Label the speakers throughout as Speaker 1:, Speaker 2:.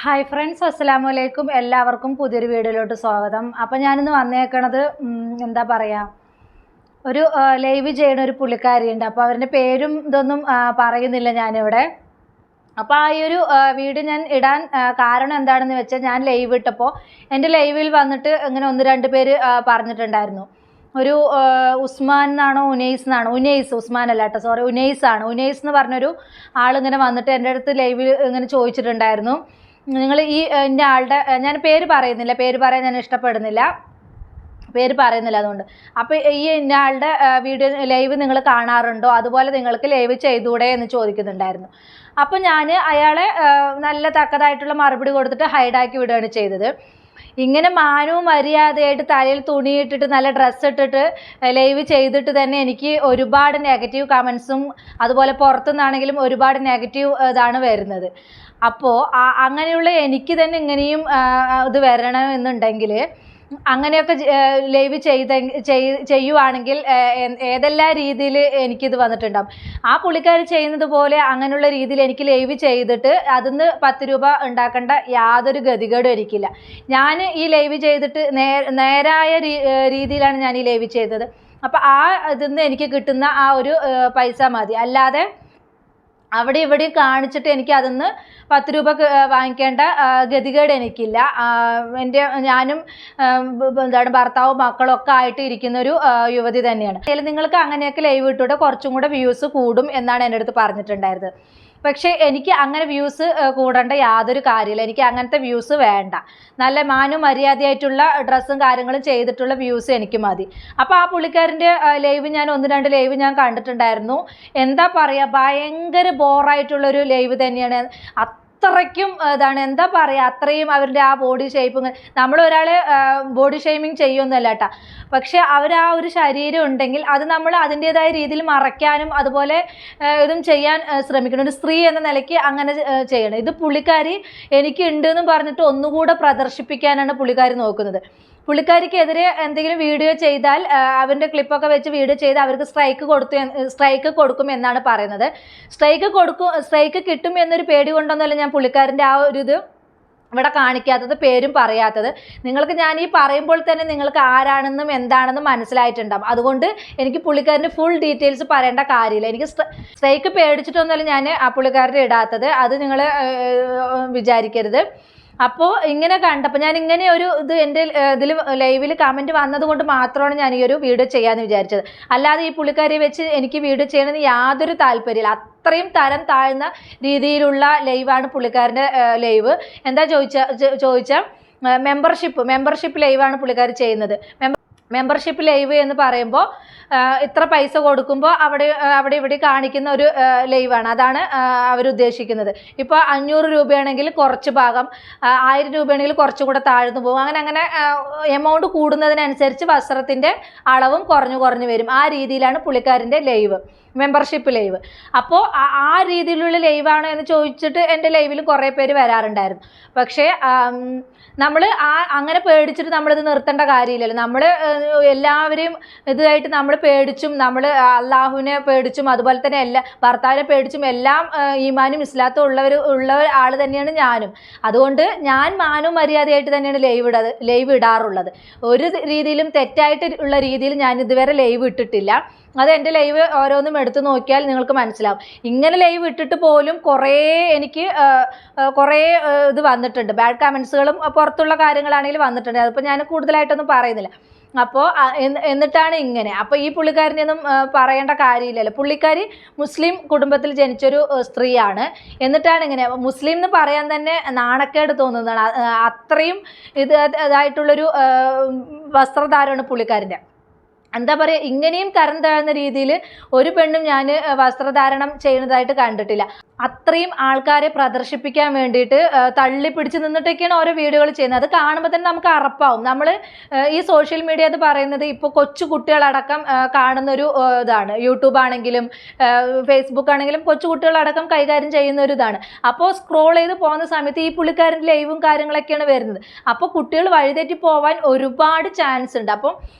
Speaker 1: Hi friends, അസ്സലാമു അലൈക്കും. എല്ലാവർക്കും പുതിയൊരു വീഡിയോയിലോട്ട് സ്വാഗതം. അപ്പോൾ ഞാനിന്ന് വന്നേക്കണത് എന്താ പറയുക, ഒരു ലൈവ് ചെയ്യണ ഒരു പുള്ളിക്കാരിയുണ്ട്. അപ്പോൾ അവരുടെ പേരും ഇതൊന്നും പറയുന്നില്ല ഞാനിവിടെ. അപ്പോൾ ആ ഒരു വീഡിയോ ഞാൻ ഇടാൻ കാരണം എന്താണെന്ന് വെച്ചാൽ, ഞാൻ ലൈവ് ഇട്ടപ്പോൾ എൻ്റെ ലൈവിൽ വന്നിട്ട് ഇങ്ങനെ 1-2 പേര് പറഞ്ഞിട്ടുണ്ടായിരുന്നു. ഒരു ഉസ്മാൻ എന്നാണോ ഉനൈസ് എന്നാണോ, ഉസ്മാൻ അല്ല കേട്ടോ, സോറി, ഉനൈസ് എന്ന് പറഞ്ഞൊരു ആളിങ്ങനെ വന്നിട്ട് എൻ്റെ അടുത്ത് ലൈവിൽ ഇങ്ങനെ ചോദിച്ചിട്ടുണ്ടായിരുന്നു, നിങ്ങൾ ഈ ഇന്ന ആളുടെ, ഞാൻ പേര് പറയാൻ ഞാൻ ഇഷ്ടപ്പെടുന്നില്ല, അതുകൊണ്ട്. അപ്പോൾ ഈ ഇന്ന ആളുടെ വീഡിയോ ലൈവ് നിങ്ങൾ കാണാറുണ്ടോ, അതുപോലെ നിങ്ങൾക്ക് ലൈവ് ചെയ്തുകൂടെ എന്ന് ചോദിക്കുന്നുണ്ടായിരുന്നു. അപ്പോൾ ഞാൻ അയാളെ നല്ല തക്കതായിട്ടുള്ള മറുപടി കൊടുത്തിട്ട് ഹൈഡാക്കി വിടുകയാണ് ചെയ്തത്. ഇങ്ങനെ മാനവും മര്യാദയായിട്ട് തലയിൽ തുണിയിട്ടിട്ട് നല്ല ഡ്രസ്സ് ഇട്ടിട്ട് ലൈവ് ചെയ്തിട്ട് തന്നെ എനിക്ക് ഒരുപാട് നെഗറ്റീവ് കമൻസും, അതുപോലെ പുറത്തുനിന്നാണെങ്കിലും ഒരുപാട് നെഗറ്റീവ് ഇതാണ് വരുന്നത്. അപ്പോൾ അങ്ങനെയുള്ള എനിക്ക് തന്നെ ഇങ്ങനെയും ഇത് വരണമെന്നുണ്ടെങ്കിൽ, അങ്ങനെയൊക്കെ ലൈവ് ചെയ്യുവാണെങ്കിൽ ഏതെല്ലാം രീതിയിൽ എനിക്കിത് വന്നിട്ടുണ്ടാകും. ആ പുള്ളിക്കാർ ചെയ്യുന്നത് പോലെ അങ്ങനെയുള്ള രീതിയിൽ എനിക്ക് ലൈവ് ചെയ്തിട്ട് അതിന്ന് 10 രൂപ ഉണ്ടാക്കേണ്ട യാതൊരു ഗതികേടും എനിക്കില്ല. ഞാൻ ഈ ലൈവ് ചെയ്തിട്ട് നേരായ രീതിയിലാണ് ഞാൻ ഈ ലൈവ് ചെയ്തത്. അപ്പോൾ ആ ഇതിന്ന് എനിക്ക് കിട്ടുന്ന ആ ഒരു പൈസ മതി. അല്ലാതെ അവിടെ ഇവിടെ കാണിച്ചിട്ട് എനിക്ക് അതിന്ന് 10 രൂപ വാങ്ങിക്കേണ്ട ഗതികേട് എനിക്കില്ല. ഞാനും ഭർത്താവും മക്കളും ഒക്കെ ആയിട്ട് ഇരിക്കുന്നൊരു യുവതി തന്നെയാണ്. നിങ്ങൾക്ക് അങ്ങനെയൊക്കെ ലൈവ് ഇട്ടൂടെ, കുറച്ചും കൂടെ വ്യൂസ് കൂടും എന്നാണ് എൻ്റെ അടുത്ത് പറഞ്ഞിട്ടുണ്ടായിരുന്നത്. പക്ഷേ എനിക്ക് അങ്ങനെ വ്യൂസ് കൂടേണ്ട യാതൊരു കാര്യമില്ല. എനിക്ക് അങ്ങനത്തെ വ്യൂസ് വേണ്ട. നല്ല മാനും മര്യാദയായിട്ടുള്ള ഡ്രസ്സും കാര്യങ്ങളും ചെയ്തിട്ടുള്ള വ്യൂസ് എനിക്ക് മതി. അപ്പോൾ ആ പുള്ളിക്കാരൻ്റെ ലൈവ് ഞാൻ 1-2 ലൈവ് ഞാൻ കണ്ടിട്ടുണ്ടായിരുന്നു. എന്താ പറയുക, ഭയങ്കര ബോറായിട്ടുള്ളൊരു ലൈവ് തന്നെയാണ്. അത്രയ്ക്കും ഇതാണ്, എന്താ പറയുക, അത്രയും അവരുടെ ആ ബോഡി ഷേപ്പ്, നമ്മൾ ഒരാളെ ബോഡി ഷെയ്മിങ് ചെയ്യുമൊന്നുമല്ല കേട്ടോ. പക്ഷെ അവർ ആ ഒരു ശരീരം ഉണ്ടെങ്കിൽ അത് നമ്മൾ അതിൻ്റേതായ രീതിയിൽ മറയ്ക്കാനും അതുപോലെ ഇതും ചെയ്യാൻ ശ്രമിക്കണം. ഒരു സ്ത്രീ എന്ന നിലയ്ക്ക് അങ്ങനെ ചെയ്യണം. ഇത് പുള്ളിക്കാരി എനിക്ക് ഉണ്ടെന്ന് പറഞ്ഞിട്ട് ഒന്നുകൂടെ പ്രദർശിപ്പിക്കാനാണ് പുള്ളിക്കാരി നോക്കുന്നത്. പുള്ളിക്കാരിക്കെതിരെ എന്തെങ്കിലും വീഡിയോ ചെയ്താൽ, അവരുടെ ക്ലിപ്പൊക്കെ വെച്ച് വീഡിയോ ചെയ്ത് അവർക്ക് സ്ട്രൈക്ക് കൊടുക്കും എന്നാണ് പറയുന്നത്. സ്ട്രൈക്ക് കിട്ടും എന്നൊരു പേടി കൊണ്ടൊന്നുമല്ല ഞാൻ പുള്ളിക്കാരൻ്റെ ആ ഒരു ഇത് ഇവിടെ കാണിക്കാത്തത്, പേരും പറയാത്തത്. നിങ്ങൾക്ക് ഞാൻ ഈ പറയുമ്പോൾ തന്നെ നിങ്ങൾക്ക് ആരാണെന്നും എന്താണെന്നും മനസ്സിലായിട്ടുണ്ടാകും. അതുകൊണ്ട് എനിക്ക് പുള്ളിക്കാരൻ്റെ ഫുൾ ഡീറ്റെയിൽസ് പറയേണ്ട കാര്യമില്ല. എനിക്ക് സ്ട്രൈക്ക് പേടിച്ചിട്ടൊന്നുമല്ല ഞാൻ ആ പുള്ളിക്കാരൻ്റെ ഇടാത്തത്, അത് നിങ്ങൾ വിചാരിക്കരുത്. അപ്പോൾ ഇങ്ങനെ കണ്ടപ്പോൾ ഞാൻ ഇങ്ങനെ ഒരു ഇത് എൻ്റെ ഇതിൽ ലൈവിൽ കമൻറ്റ് വന്നതുകൊണ്ട് മാത്രമാണ് ഞാൻ ഈ ഒരു വീഡിയോ ചെയ്യാമെന്ന് വിചാരിച്ചത്. അല്ലാതെ ഈ പുള്ളിക്കാരിയെ വെച്ച് എനിക്ക് വീഡിയോ ചെയ്യണമെന്ന് യാതൊരു താല്പര്യമില്ല. അത്രയും തരം താഴ്ന്ന രീതിയിലുള്ള ലൈവാണ് പുള്ളിക്കാരൻ്റെ ലൈവ്. എന്താ ചോദിച്ചാൽ മെമ്പർഷിപ്പ് ലൈവാണ് പുള്ളിക്കാർ ചെയ്യുന്നത്. മെമ്പർഷിപ്പ് ലൈവ് എന്ന് പറയുമ്പോൾ ഇത്ര പൈസ കൊടുക്കുമ്പോൾ അവിടെ ഇവിടെ കാണിക്കുന്ന ഒരു ലൈവാണ്. അതാണ് അവരുദ്ദേശിക്കുന്നത്. ഇപ്പോൾ 500 രൂപയാണെങ്കിൽ കുറച്ച് ഭാഗം, 1000 രൂപയാണെങ്കിൽ കുറച്ചുകൂടെ താഴ്ന്നു പോകും. അങ്ങനെ എമൗണ്ട് കൂടുന്നതിനനുസരിച്ച് വസ്ത്രത്തിൻ്റെ അളവും കുറഞ്ഞു വരും. ആ രീതിയിലാണ് പുള്ളിക്കാരൻ്റെ ലൈവ്, മെമ്പർഷിപ്പ് ലൈവ്. അപ്പോൾ ആ രീതിയിലുള്ള ലൈവാണോ എന്ന് ചോദിച്ചിട്ട് എൻ്റെ ലൈവിൽ കുറേ പേര് വരാറുണ്ടായിരുന്നു. പക്ഷേ നമ്മൾ അങ്ങനെ പേടിച്ചിട്ട് നമ്മളിത് നിർത്തേണ്ട കാര്യമില്ലല്ലോ. നമ്മൾ എല്ലാവരെയും ഇതായിട്ട് നമ്മൾ പേടിച്ചും, നമ്മൾ അള്ളാഹുവിനെ പേടിച്ചും, അതുപോലെ തന്നെ ഭർത്താവിനെ പേടിച്ചും എല്ലാം ഈമാനും ഇസ്ലാത്തും ഉള്ള ആൾ തന്നെയാണ് ഞാനും. അതുകൊണ്ട് ഞാൻ മാനവും മര്യാദയായിട്ട് തന്നെയാണ് ലൈവ് ഇടാറുള്ളത്. ഒരു രീതിയിലും തെറ്റായിട്ട് ഉള്ള രീതിയിൽ ഞാൻ ഇതുവരെ ലൈവ് ഇട്ടിട്ടില്ല. അത് എൻ്റെ ലൈവ് ഓരോന്നും എടുത്തു നോക്കിയാൽ നിങ്ങൾക്ക് മനസ്സിലാവും. ഇങ്ങനെ ലൈവ് ഇട്ടിട്ട് പോലും എനിക്ക് കുറേ ഇത് വന്നിട്ടുണ്ട്. ബാഡ് കമൻസുകളും പുറത്തുള്ള കാര്യങ്ങളാണെങ്കിലും വന്നിട്ടുണ്ട്. അതിപ്പോൾ ഞാൻ കൂടുതലായിട്ടൊന്നും പറയുന്നില്ല. അപ്പോൾ എന്നിട്ടാണ് ഇങ്ങനെ. അപ്പോൾ ഈ പുള്ളിക്കാരനെയൊന്നും പറയേണ്ട കാര്യമില്ലല്ലോ. പുള്ളിക്കാരി മുസ്ലിം കുടുംബത്തിൽ ജനിച്ചൊരു സ്ത്രീയാണ്. എന്നിട്ടാണ് ഇങ്ങനെ. മുസ്ലിം എന്ന് പറയാൻ തന്നെ നാണക്കേട് തോന്നുന്നതാണ്. അത്രയും ഇതായിട്ടുള്ളൊരു വസ്ത്രധാരമാണ് പുള്ളിക്കാരൻ്റെ. എന്താ പറയുക, ഇങ്ങനെയും തരം താഴ്ന്ന രീതിയിൽ ഒരു പെണ്ണും ഞാൻ വസ്ത്രധാരണം ചെയ്യുന്നതായിട്ട് കണ്ടിട്ടില്ല. അത്രയും ആൾക്കാരെ പ്രദർശിപ്പിക്കാൻ വേണ്ടിയിട്ട് തള്ളിപ്പിടിച്ച് നിന്നിട്ടൊക്കെയാണ് ഓരോ വീഡിയോകൾ ചെയ്യുന്നത്. അത് കാണുമ്പോൾ തന്നെ നമുക്ക് അറപ്പാവും. നമ്മൾ ഈ സോഷ്യൽ മീഡിയ എന്ന് പറയുന്നത് ഇപ്പോൾ കൊച്ചു കുട്ടികളടക്കം കാണുന്നൊരു ഇതാണ്. യൂട്യൂബ് ആണെങ്കിലും ഫേസ്ബുക്ക് ആണെങ്കിലും കൊച്ചു കുട്ടികളടക്കം കൈകാര്യം ചെയ്യുന്ന ഒരു ഇതാണ്. അപ്പോൾ സ്ക്രോൾ ചെയ്ത് പോകുന്ന സമയത്ത് ഈ പുള്ളിക്കാരൻ്റെ ലൈവും കാര്യങ്ങളൊക്കെയാണ് വരുന്നത്. അപ്പോൾ കുട്ടികൾ വഴിതെറ്റി പോവാൻ ഒരുപാട് ചാൻസ് ഉണ്ട്. അപ്പം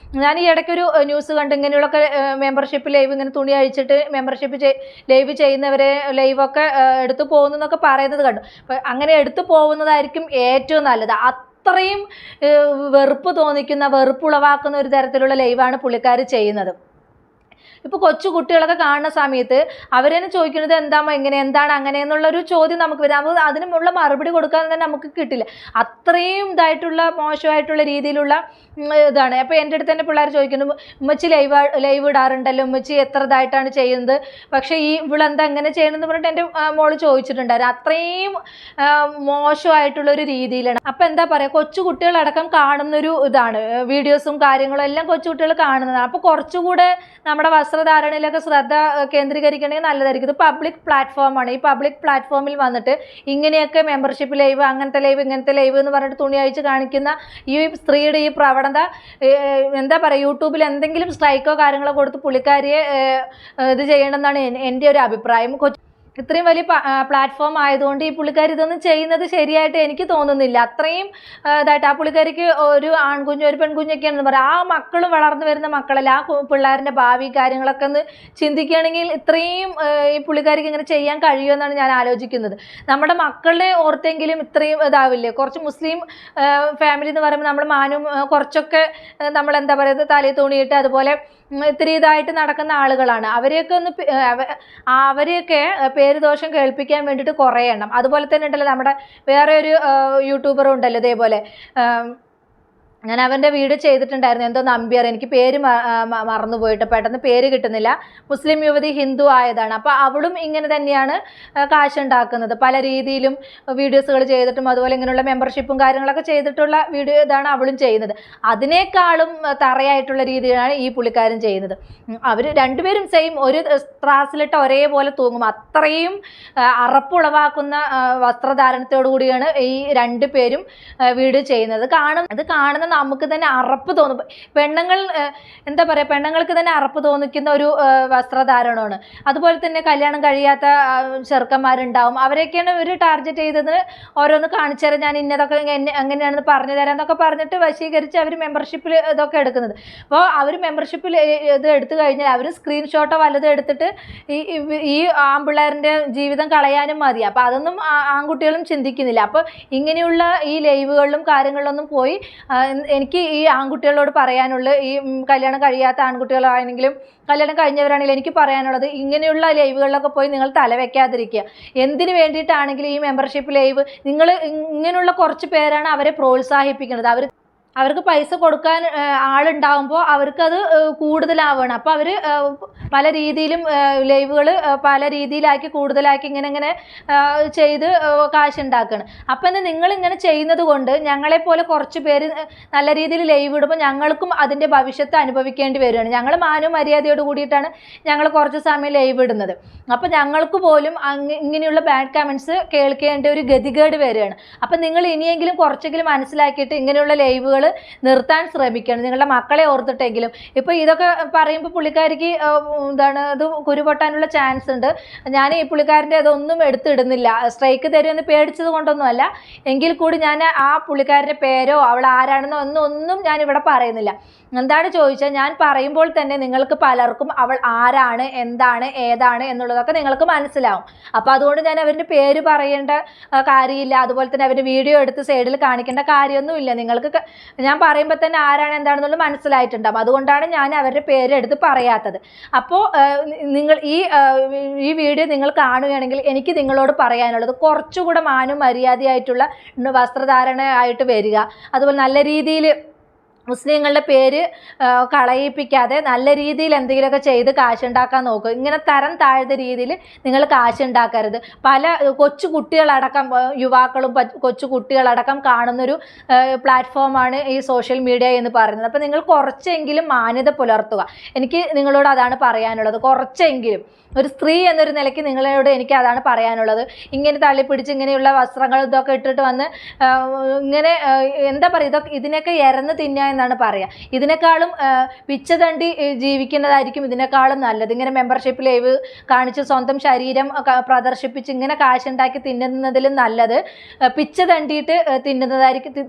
Speaker 1: ഞാൻ ഈ ഇടയ്ക്കൊരു ന്യൂസ് കണ്ട് ഇങ്ങനെയുള്ളൊക്കെ മെമ്പർഷിപ്പ് ലൈവ് ഇങ്ങനെ തുണി അഴിച്ചിട്ട് മെമ്പർഷിപ്പ് ലൈവ് ചെയ്യുന്നവരെ ലൈവൊക്കെ എടുത്തു പോകുന്നു എന്നൊക്കെ പറയുന്നത് കണ്ടു. അപ്പം അങ്ങനെ എടുത്തു പോകുന്നതായിരിക്കും ഏറ്റവും നല്ലത്. അത്രയും വെറുപ്പ് തോന്നിക്കുന്ന, വെറുപ്പുളവാക്കുന്ന ഒരു തരത്തിലുള്ള ലൈവാണ് പുള്ളിക്കാർ ചെയ്യുന്നത്. ഇപ്പോൾ കൊച്ചു കുട്ടികളൊക്കെ കാണുന്ന സമയത്ത് അവരെന്നെ ചോദിക്കുന്നത് എന്താമോ എങ്ങനെ, എന്താണ് അങ്ങനെ എന്നുള്ളൊരു ചോദ്യം നമുക്ക് വരും. അപ്പോൾ അതിനുള്ള മറുപടി കൊടുക്കാൻ തന്നെ നമുക്ക് കിട്ടില്ല. അത്രയും ഇതായിട്ടുള്ള മോശമായിട്ടുള്ള രീതിയിലുള്ള ഇതാണ്. അപ്പോൾ എൻ്റെ അടുത്ത് തന്നെ പിള്ളേർ ചോദിക്കുന്നു, ഉമ്മച്ചി ലൈവ് ഇടാറുണ്ടല്ലോ, ഉമ്മച്ചി എത്ര ഇതായിട്ടാണ് ചെയ്യുന്നത്, പക്ഷേ ഇവളെന്താ എങ്ങനെ ചെയ്യണമെന്ന് പറഞ്ഞിട്ട് എൻ്റെ മോള് ചോദിച്ചിട്ടുണ്ടായിരുന്നു. അത്രയും മോശമായിട്ടുള്ളൊരു രീതിയിലാണ്. അപ്പോൾ എന്താ പറയുക, കൊച്ചു കുട്ടികളടക്കം കാണുന്നൊരു ഇതാണ്, വീഡിയോസും കാര്യങ്ങളും എല്ലാം കൊച്ചു കുട്ടികൾ കാണുന്നതാണ്. അപ്പോൾ കുറച്ചുകൂടെ നമ്മുടെ വസ്ത്രധാരണയിലൊക്കെ ശ്രദ്ധ കേന്ദ്രീകരിക്കണമെങ്കിൽ നല്ലതായിരിക്കും. ഇത് പബ്ലിക് പ്ലാറ്റ്ഫോമാണ്. ഈ പബ്ലിക് പ്ലാറ്റ്ഫോമിൽ വന്നിട്ട് ഇങ്ങനെയൊക്കെ മെമ്പർഷിപ്പ് ലൈവ്, അങ്ങനത്തെ ലൈവ്, ഇങ്ങനത്തെ ലൈവ് എന്ന് പറഞ്ഞിട്ട് തുണി അഴിച്ച് കാണിക്കുന്ന ഈ സ്ത്രീയുടെ ഈ പ്രവണത എന്താ പറയുക, യൂട്യൂബിൽ എന്തെങ്കിലും സ്ട്രൈക്കോ കാര്യങ്ങളോ കൊടുത്ത് പുള്ളിക്കാരിയെ ഇത് ചെയ്യണമെന്നാണ് എൻ്റെ ഒരു അഭിപ്രായം. ഇത്രയും വലിയ പ്ലാറ്റ്ഫോം ആയതുകൊണ്ട് ഈ പുള്ളിക്കാരി ഇതൊന്നും ചെയ്യുന്നത് ശരിയായിട്ട് എനിക്ക് തോന്നുന്നില്ല. അത്രയും ഇതായിട്ട് ആ പുള്ളിക്കാരിക്ക് ഒരു ആൺകുഞ്ഞ് ഒരു പെൺകുഞ്ഞൊക്കെയാണെന്ന് പറയാം. ആ മക്കളും വളർന്നു വരുന്ന മക്കളല്ല, ആ പിള്ളേരുടെ ഭാവി കാര്യങ്ങളൊക്കെ ഒന്ന് ചിന്തിക്കുകയാണെങ്കിൽ ഇത്രയും ഈ പുള്ളിക്കാരിക്ക് ഇങ്ങനെ ചെയ്യാൻ കഴിയുമെന്നാണ് ഞാൻ ആലോചിക്കുന്നത്. നമ്മുടെ മക്കളെ ഓർത്തെങ്കിലും ഇത്രയും ഇതാവില്ലേ. കുറച്ച് മുസ്ലിം ഫാമിലി എന്ന് പറയുമ്പോൾ നമ്മൾ മാനും കുറച്ചൊക്കെ നമ്മൾ എന്താ പറയുക, തലയിൽ തുണിയിട്ട് അതുപോലെ ഇത്തിരി ഇതായിട്ട് നടക്കുന്ന ആളുകളാണ്. അവരെയൊക്കെ പേര് ദോഷം കേൾപ്പിക്കാൻ വേണ്ടിയിട്ട് കുറേ എണ്ണം. അതുപോലെ തന്നെ ഉണ്ടല്ലോ നമ്മുടെ വേറെ ഒരു യൂട്യൂബറും ഉണ്ടല്ലോ ഇതേപോലെ, ഞാൻ അവൻ്റെ വീഡിയോ ചെയ്തിട്ടുണ്ടായിരുന്നു, എന്തോ നമ്പ്യാർ, എനിക്ക് പേര് മറന്നുപോയിട്ട് പെട്ടെന്ന് പേര് കിട്ടുന്നില്ല. മുസ്ലിം യുവതി ഹിന്ദു ആയതാണ്. അപ്പോൾ അവളും ഇങ്ങനെ തന്നെയാണ് കാശുണ്ടാക്കുന്നത്. പല രീതിയിലും വീഡിയോസുകൾ ചെയ്തിട്ടും അതുപോലെ ഇങ്ങനെയുള്ള മെമ്പർഷിപ്പും കാര്യങ്ങളൊക്കെ ചെയ്തിട്ടുള്ള വീഡിയോ ഇതാണ് അവളും ചെയ്യുന്നത്. അതിനേക്കാളും തറയായിട്ടുള്ള രീതിയിലാണ് ഈ പുള്ളിക്കാരൻ ചെയ്യുന്നത്. അവർ രണ്ടുപേരും സെയിം ഒരു ത്രാസിലിട്ട് ഒരേപോലെ തൂങ്ങും. അത്രയും അറപ്പുളവാക്കുന്ന വസ്ത്രധാരണത്തോടു കൂടിയാണ് ഈ രണ്ടുപേരും വീഡിയോ ചെയ്യുന്നത്. അത് കാണുന്ന നമുക്ക് തന്നെ അറപ്പ് തോന്നും. പെണ്ണുങ്ങൾ എന്താ പറയുക, പെണ്ണുങ്ങൾക്ക് തന്നെ അറപ്പ് തോന്നിക്കുന്ന ഒരു വസ്ത്രധാരണമാണ്. അതുപോലെ തന്നെ കല്യാണം കഴിയാത്ത ചെറുക്കന്മാരുണ്ടാവും. അവരെയൊക്കെയാണ് ഇവർ ടാർഗറ്റ് ചെയ്തത്. ഓരോന്ന് കാണിച്ചു തരാം, ഞാൻ ഇന്നതൊക്കെ എങ്ങനെയാണെന്ന് പറഞ്ഞു തരാം എന്നൊക്കെ പറഞ്ഞിട്ട് വശീകരിച്ച് അവർ മെമ്പർഷിപ്പിൽ ഇതൊക്കെ എടുക്കുന്നത്. അപ്പോൾ അവർ മെമ്പർഷിപ്പിൽ ഇത് എടുത്തു കഴിഞ്ഞാൽ അവർ സ്ക്രീൻഷോട്ടോ വല്ലതും എടുത്തിട്ട് ഈ ആൺപിള്ളേരുടെ ജീവിതം കളയാനും മതി. അപ്പോൾ അതൊന്നും ആൺകുട്ടികളും ചിന്തിക്കുന്നില്ല. അപ്പോൾ ഇങ്ങനെയുള്ള ഈ ലൈവുകളിലും കാര്യങ്ങളിലൊന്നും പോയി എനിക്ക് ഈ ആൺകുട്ടികളോട് പറയാനുള്ള, ഈ കല്യാണം കഴിയാത്ത ആൺകുട്ടികളാണെങ്കിലും കല്യാണം കഴിഞ്ഞവരാണെങ്കിലും എനിക്ക് പറയാനുള്ളത്, ഇങ്ങനെയുള്ള ലൈവുകളിലൊക്കെ പോയി നിങ്ങൾ തലവെക്കാതിരിക്കുക. എന്തിനു വേണ്ടിയിട്ടാണെങ്കിലും ഈ മെമ്പർഷിപ്പ് ലൈവ് നിങ്ങൾ ഇങ്ങനെയുള്ള കുറച്ച് പേരാണ് അവരെ പ്രോത്സാഹിപ്പിക്കുന്നത്. അവർക്ക് പൈസ കൊടുക്കാൻ ആളുണ്ടാകുമ്പോൾ അവർക്കത് കൂടുതലാവുകയാണ്. അപ്പോൾ അവർ പല രീതിയിലും ലൈവുകൾ പല രീതിയിലാക്കി കൂടുതലാക്കി ഇങ്ങനെ ചെയ്ത് കാശുണ്ടാക്കുകയാണ്. അപ്പം എന്നാൽ നിങ്ങളിങ്ങനെ ചെയ്യുന്നത് കൊണ്ട് ഞങ്ങളെപ്പോലെ കുറച്ച് പേര് നല്ല രീതിയിൽ ലൈവ് ഇടുമ്പോൾ ഞങ്ങൾക്കും അതിൻ്റെ ഭവിഷ്യത്ത് അനുഭവിക്കേണ്ടി വരികയാണ്. ഞങ്ങൾ മാനവും മര്യാദയോട് കൂടിയിട്ടാണ് ഞങ്ങൾ കുറച്ച് സമയം ലൈവ് ഇടുന്നത്. അപ്പോൾ ഞങ്ങൾക്ക് പോലും ഇങ്ങനെയുള്ള ബാഡ് കമൻറ്റ്സ് കേൾക്കേണ്ട ഒരു ഗതികേട് വരികയാണ്. അപ്പം നിങ്ങൾ ഇനിയെങ്കിലും കുറച്ചെങ്കിലും മനസ്സിലാക്കിയിട്ട് ഇങ്ങനെയുള്ള ലൈവുകൾ നിർത്താൻ ശ്രമിക്കണം, നിങ്ങളുടെ മക്കളെ ഓർത്തിട്ടെങ്കിലും. ഇപ്പോൾ ഇതൊക്കെ പറയുമ്പോൾ പുള്ളിക്കാരിക്ക് ഇത് കുരുപൊട്ടാനുള്ള ചാൻസ് ഉണ്ട്. ഞാൻ ഈ പുള്ളിക്കാരൻ്റെ ഇതൊന്നും എടുത്തിടുന്നില്ല, സ്ട്രൈക്ക് തരുമെന്ന് പേടിച്ചത് കൊണ്ടൊന്നുമല്ല. എങ്കിൽ കൂടി ഞാൻ ആ പുള്ളിക്കാരൻ്റെ പേരോ അവൾ ആരാണെന്നോ ഒന്നും ഞാൻ ഇവിടെ പറയുന്നില്ല. എന്താണ് ചോദിച്ചാൽ, ഞാൻ പറയുമ്പോൾ തന്നെ നിങ്ങൾക്ക് പലർക്കും അവൾ ആരാണ്, എന്താണ്, ഏതാണ് എന്നുള്ളതൊക്കെ നിങ്ങൾക്ക് മനസ്സിലാവും. അപ്പോൾ അതുകൊണ്ട് ഞാൻ അവരുടെ പേര് പറയേണ്ട കാര്യമില്ല. അതുപോലെ തന്നെ അവരുടെ വീഡിയോ എടുത്ത് സൈഡിൽ കാണിക്കേണ്ട കാര്യമൊന്നുമില്ല. നിങ്ങൾക്ക് ഞാൻ പറയുമ്പോൾ തന്നെ ആരാണ് എന്താണെന്നുള്ളത് മനസ്സിലായിട്ടുണ്ടാകും. അതുകൊണ്ടാണ് ഞാൻ അവരുടെ പേര് എടുത്ത് പറയാത്തത്. അപ്പോൾ നിങ്ങൾ ഈ വീഡിയോ നിങ്ങൾ കാണുകയാണെങ്കിൽ എനിക്ക് നിങ്ങളോട് പറയാനുള്ളത്, കുറച്ചുകൂടെ മാനും മര്യാദയായിട്ടുള്ള വസ്ത്രധാരണ ആയിട്ട് വരിക. അതുപോലെ നല്ല രീതിയിൽ മുസ്ലിങ്ങളുടെ പേര് കളയിപ്പിക്കാതെ നല്ല രീതിയിൽ എന്തെങ്കിലുമൊക്കെ ചെയ്ത് കാശുണ്ടാക്കാൻ നോക്കുക. ഇങ്ങനെ തരം താഴ്ന്ന രീതിയിൽ നിങ്ങൾ കാശുണ്ടാക്കരുത്. പല കൊച്ചു കുട്ടികളടക്കം, യുവാക്കളും കൊച്ചു കുട്ടികളടക്കം കാണുന്നൊരു പ്ലാറ്റ്ഫോമാണ് ഈ സോഷ്യൽ മീഡിയ എന്ന് പറയുന്നത്. അപ്പോൾ നിങ്ങൾ കുറച്ചെങ്കിലും മാന്യത പുലർത്തുക. എനിക്ക് നിങ്ങളോട് അതാണ് പറയാനുള്ളത്. കുറച്ചെങ്കിലും ഒരു സ്ത്രീ എന്നൊരു നിലയ്ക്ക് നിങ്ങളോട് എനിക്ക് അതാണ് പറയാനുള്ളത്. ഇങ്ങനെ തള്ളിപ്പിടിച്ച് ഇങ്ങനെയുള്ള വസ്ത്രങ്ങൾ ഇതൊക്കെ ഇട്ടിട്ട് വന്ന് ഇങ്ങനെ എന്താ പറയുക, ഇതിനൊക്കെ ഇരന്ന് തിന്നുക എന്നാണ് പറയുക. ഇതിനേക്കാളും പിച്ച തണ്ടി ജീവിക്കുന്നതായിരിക്കും ഇതിനേക്കാളും നല്ലത്. ഇങ്ങനെ മെമ്പർഷിപ്പ് ലൈവ് കാണിച്ച് സ്വന്തം ശരീരം പ്രദർശിപ്പിച്ച് ഇങ്ങനെ കാശുണ്ടാക്കി തിന്നുന്നതിലും നല്ലത് പിച്ച തണ്ടിയിട്ട്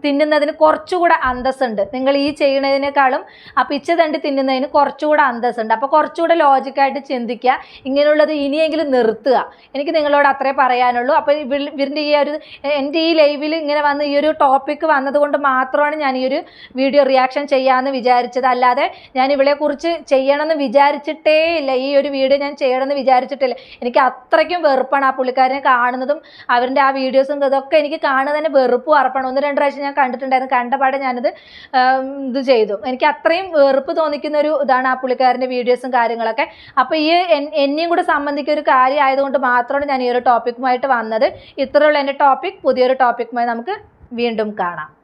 Speaker 1: തിന്നുന്നതിന് കുറച്ചുകൂടെ അന്തസ്സുണ്ട്. നിങ്ങൾ ഈ ചെയ്യണതിനേക്കാളും ആ പിച്ച തണ്ടി തിന്നുന്നതിന് കുറച്ചുകൂടെ അന്തസ്സുണ്ട്. അപ്പോൾ കുറച്ചുകൂടെ ലോജിക്കായിട്ട് ചിന്തിക്കുക, ഇങ്ങനെയുള്ളത് ഇനിയെങ്കിലും നിർത്തുക. എനിക്ക് നിങ്ങളോട് അത്രേ പറയാനുള്ളൂ. അപ്പോൾ ഇവരുടെ എൻ്റെ ഈ ലൈവിൽ ഇങ്ങനെ വന്ന് ഈ ഒരു ടോപ്പിക്ക് വന്നതുകൊണ്ട് മാത്രമാണ് ഞാൻ ഈ ഒരു വീഡിയോ റിയാക്ഷൻ ചെയ്യാമെന്ന് വിചാരിച്ചത്. അല്ലാതെ ഞാൻ ഇവളെക്കുറിച്ച് ചെയ്യണമെന്ന് വിചാരിച്ചിട്ടേ ഇല്ല. ഈ ഒരു വീഡിയോ ഞാൻ ചെയ്യണമെന്ന് വിചാരിച്ചിട്ടില്ല. എനിക്ക് അത്രയ്ക്കും വെറുപ്പാണ് ആ പുള്ളിക്കാരനെ കാണുന്നതും അവരുടെ ആ വീഡിയോസും ഇതൊക്കെ എനിക്ക് കാണുന്നത് തന്നെ വെറുപ്പ് ഉറപ്പാണ്. 1-2 പ്രാവശ്യം ഞാൻ കണ്ടിട്ടുണ്ടായിരുന്നു. കണ്ടപാടെ ഞാനിത് ഇത് ചെയ്തു. എനിക്ക് അത്രയും വെറുപ്പ് തോന്നിക്കുന്ന ഒരു ഇതാണ് ആ പുള്ളിക്കാരൻ്റെ വീഡിയോസും കാര്യങ്ങളൊക്കെ. അപ്പോൾ ഈ എന്നെയും കൂടെ സംബന്ധിക്കുന്ന ഒരു കാര്യം ആയതുകൊണ്ട് മാത്രമാണ് ഞാൻ ഈ ഒരു ടോപ്പിക്കുമായിട്ട് വന്നത്. ഇത്രയുള്ള എൻ്റെ ടോപ്പിക്. പുതിയൊരു ടോപ്പിക്കുമായി നമുക്ക് വീണ്ടും കാണാം.